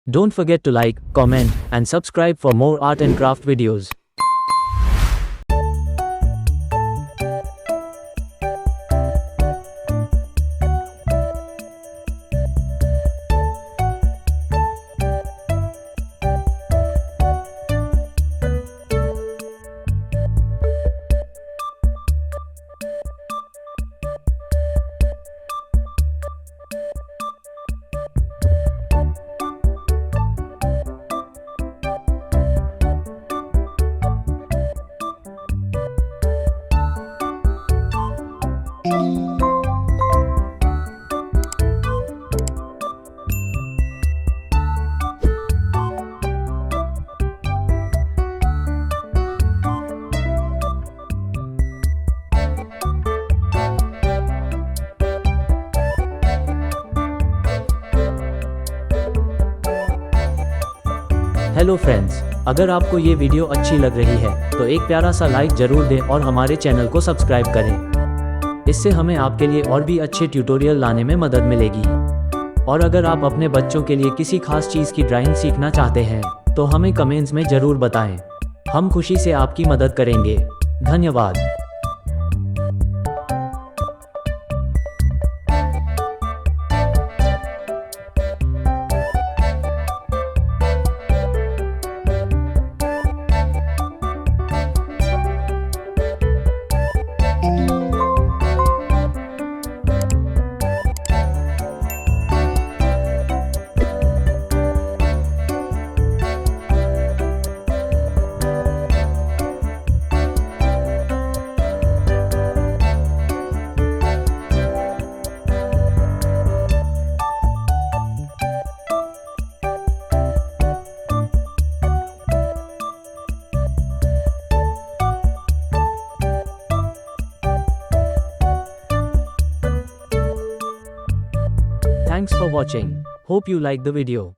Don't forget to like, comment, and subscribe for more art and craft videos. Hello friends, अगर आपको ये video अच्छी लग रही है तो एक प्यारा सा लाइक जरूर दें और हमारे चैनल को सब्सक्राइब करें। इससे हमें आपके लिए और भी अच्छे ट्यूटोरियल लाने में मदद मिलेगी। और अगर आप अपने बच्चों के लिए किसी खास चीज़ की ड्राइंग सीखना चाहते हैं तो हमें कमेंट्स में ज़रूर बताएं। हम खुशी से आपकी मदद करेंगे। धन्यवाद। Thanks for watching. Hope you like the video.